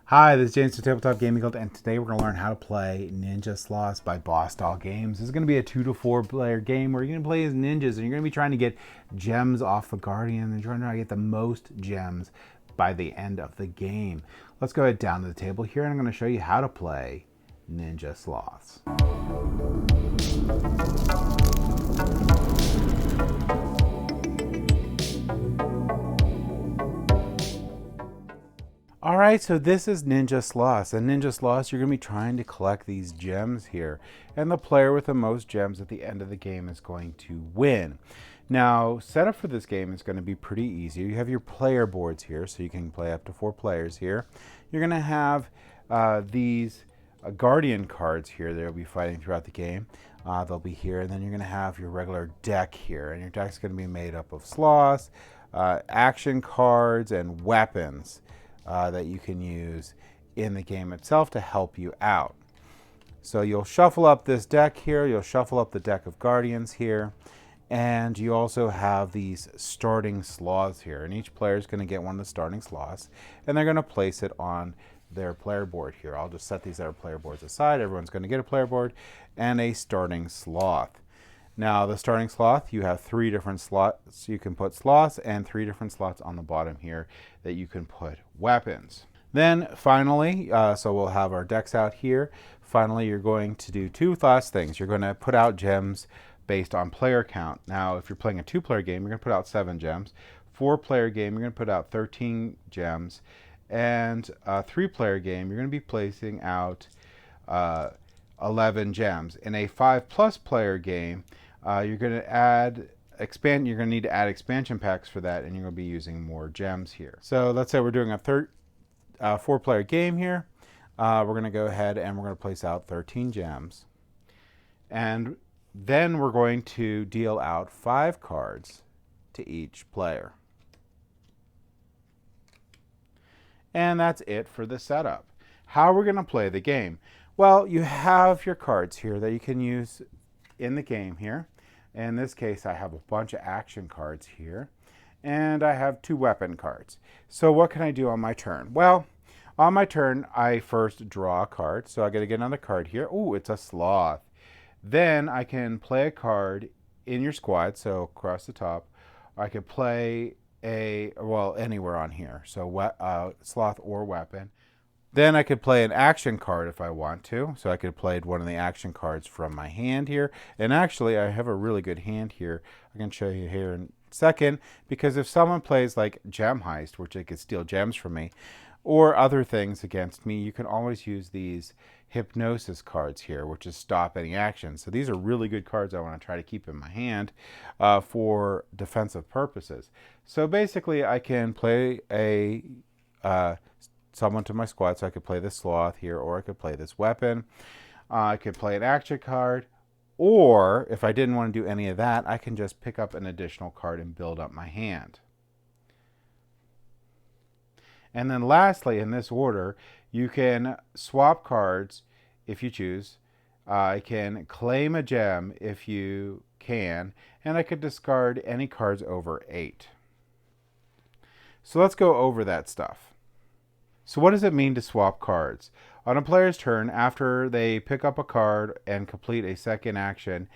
Hi, this is James from Tabletop Gaming Guild, and today we're going to learn how to play Ninja Sloths by Boss Doll Games. This is going to be a 2 to 4 player game where you're going to play as ninjas, and you're going to be trying to get gems off the Guardian, and trying to get the most gems by the end of the game. Let's go ahead down to the table here, and I'm going to show you how to play Ninja Sloths. Alright, so this is Ninja Sloths. And Ninja Sloths, you're going to be trying to collect these gems here. And the player with the most gems at the end of the game is going to win. Now, setup for this game is going to be pretty easy. You have your player boards here, so you can play up to 4 players here. You're going to have these Guardian cards here that you'll be fighting throughout the game. They'll be here, and then you're going to have your regular deck here. And your deck's going to be made up of sloths, action cards, and weapons that you can use in the game itself to help you out. So you'll shuffle up this deck here, you'll shuffle up the deck of Guardians here, and you also have these starting sloths here. And each player is going to get one of the starting sloths, and they're going to place it on their player board here. I'll just set these other player boards aside. Everyone's going to get a player board and a starting sloth. Now, the starting sloth, you have 3 different slots you can put sloths, and 3 different slots on the bottom here that you can put weapons. Then finally, so we'll have our decks out here. Finally, you're going to do 2 last things. You're going to put out gems based on player count. Now, if you're playing a 2-player game, you're going to put out 7 gems. 4-player game, you're going to put out 13 gems. And a 3-player game, you're going to be placing out 11 gems. In a 5+ player game, you're going to need to add expansion packs for that, and you're going to be using more gems here. So let's say we're doing a 4-player game here. We're going to go ahead and we're going to place out 13 gems. And then we're going to deal out 5 cards to each player. And that's it for the setup. How are we going to play the game? Well, you have your cards here that you can use in the game here. In this case, I have a bunch of action cards here, and I have 2 weapon cards. So what can I do on my turn? Well, on my turn, I first draw a card. So I got to get another card here. Ooh, it's a sloth. Then I can play a card in your squad, so across the top. I could play anywhere on here. So sloth or weapon. Then I could play an action card if I want to. So I could play one of the action cards from my hand here. And actually, I have a really good hand here. I can show you here in a second. Because if someone plays like Gem Heist, which they could steal gems from me, or other things against me, you can always use these Hypnosis cards here, which is stop any action. So these are really good cards I want to try to keep in my hand for defensive purposes. So basically, I can play someone to my squad, so I could play this sloth here, or I could play this weapon. I could play an action card, or if I didn't want to do any of that, I can just pick up an additional card and build up my hand. And then lastly, in this order, you can swap cards if you choose. I can claim a gem if you can, and I could discard any cards over 8. So let's go over that stuff. So what does it mean to swap cards? On a player's turn, after they pick up a card and complete a second action,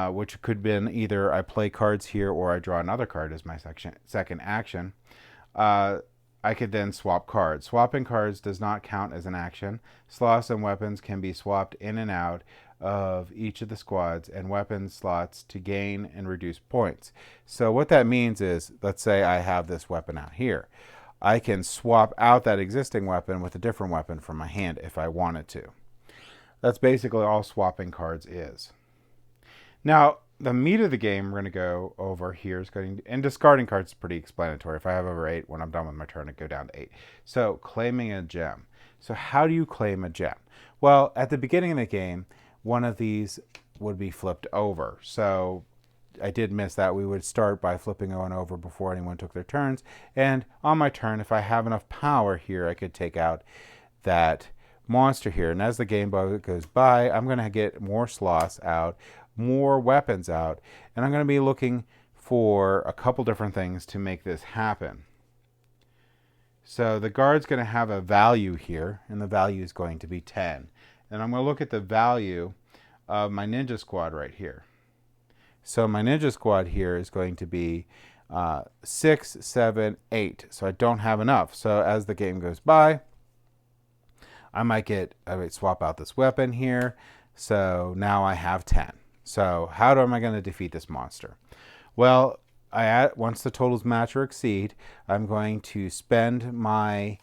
which could be either I play cards here or I draw another card as my second action, I could then swap cards. Swapping cards does not count as an action. Sloths and weapons can be swapped in and out of each of the squads and weapon slots to gain and reduce points. So what that means is, let's say I have this weapon out here. I can swap out that existing weapon with a different weapon from my hand if I wanted to. That's basically all swapping cards is. Now, the meat of the game we're going to go over here is and discarding cards is pretty explanatory. If I have over 8, when I'm done with my turn, I go down to 8. So claiming a gem. So how do you claim a gem? Well, at the beginning of the game, one of these would be flipped over. So I did miss that. We would start by flipping one over before anyone took their turns. And on my turn, if I have enough power here, I could take out that monster here. And as the game goes by, I'm going to get more sloths out, more weapons out, and I'm going to be looking for a couple different things to make this happen. So the guard's going to have a value here, and the value is going to be 10. And I'm going to look at the value of my ninja squad right here. So my ninja squad here is going to be 6, 7, 8. So I don't have enough. So as the game goes by, I might swap out this weapon here. So now I have 10. So how am I going to defeat this monster? Well, once the totals match or exceed, I'm going to spend my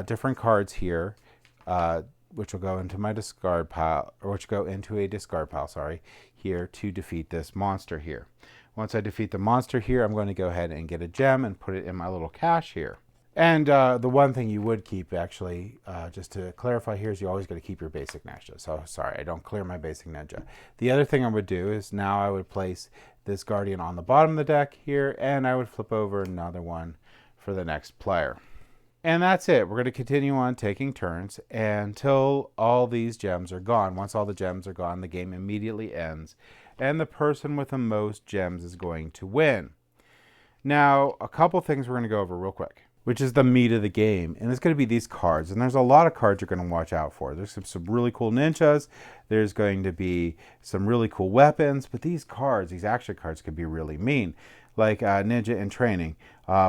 different cards here, which will go into my discard pile, or which go into a discard pile, sorry, here to defeat this monster here. Once I defeat the monster here, I'm going to go ahead and get a gem and put it in my little cache here. And the one thing you would keep, actually, just to clarify here, is you always got to keep your basic ninja. So, sorry, I don't clear my basic ninja. The other thing I would do is now I would place this guardian on the bottom of the deck here, and I would flip over another one for the next player. And that's it. We're going to continue on taking turns until all these gems are gone. Once all the gems are gone, the game immediately ends, and the person with the most gems is going to win. Now, a couple things we're going to go over real quick, which is the meat of the game. And it's going to be these cards. And there's a lot of cards you're going to watch out for. There's some really cool ninjas. There's going to be some really cool weapons. But these cards, these action cards, could be really mean. Like Ninja in Training.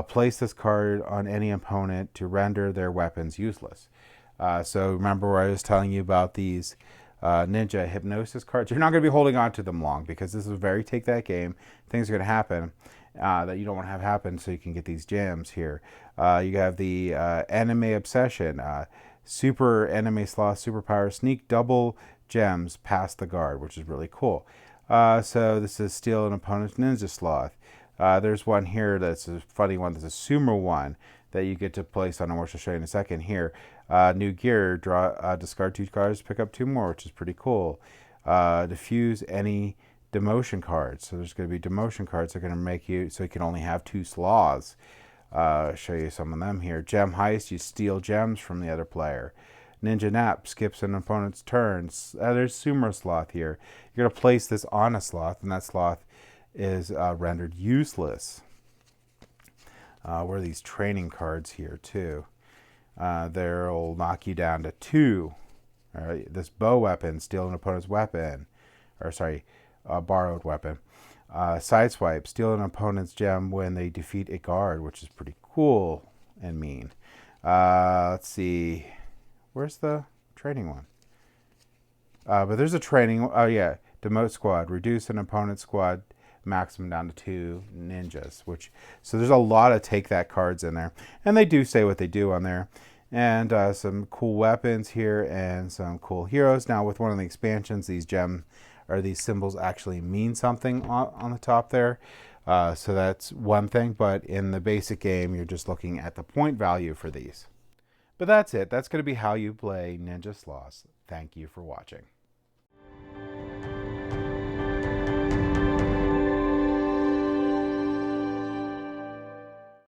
Place this card on any opponent to render their weapons useless. So remember where I was telling you about these Ninja Hypnosis cards? You're not going to be holding on to them long, because this is a very take that game. Things are going to happen that you don't want to have happen, so you can get these gems here. You have the Anime Obsession, Super Anime Sloth Superpower, sneak double gems past the guard, which is really cool. So this is steal an opponent's ninja sloth. There's one here that's a funny one. There's a sumo one that you get to place on, which I'll show you in a second here. New gear, discard 2 cards, pick up 2 more, which is pretty cool. Diffuse any demotion cards. So there's going to be demotion cards that are going to make you so you can only have 2 sloths. Show you some of them here. Gem heist, you steal gems from the other player. Ninja nap, skips an opponent's turns. There's sumo sloth here. You're going to place this on a sloth, and that sloth is rendered useless. Where are these training cards here too? They'll knock you down to 2. All right, this bow weapon, steal an opponent's weapon, or sorry, borrowed weapon. Sideswipe, steal an opponent's gem when they defeat a guard, which is pretty cool and mean. Let's see, where's the training one? But there's a training. Oh yeah, demote squad, reduce an opponent's squad maximum down to 2 ninjas. So there's a lot of take that cards in there, and they do say what they do on there. And some cool weapons here and some cool heroes. Now with one of the expansions, these these symbols actually mean something on the top there. So that's one thing, but in the basic game, you're just looking at the point value for these. But that's it. That's going to be how you play Ninja Sloths. Thank you for watching.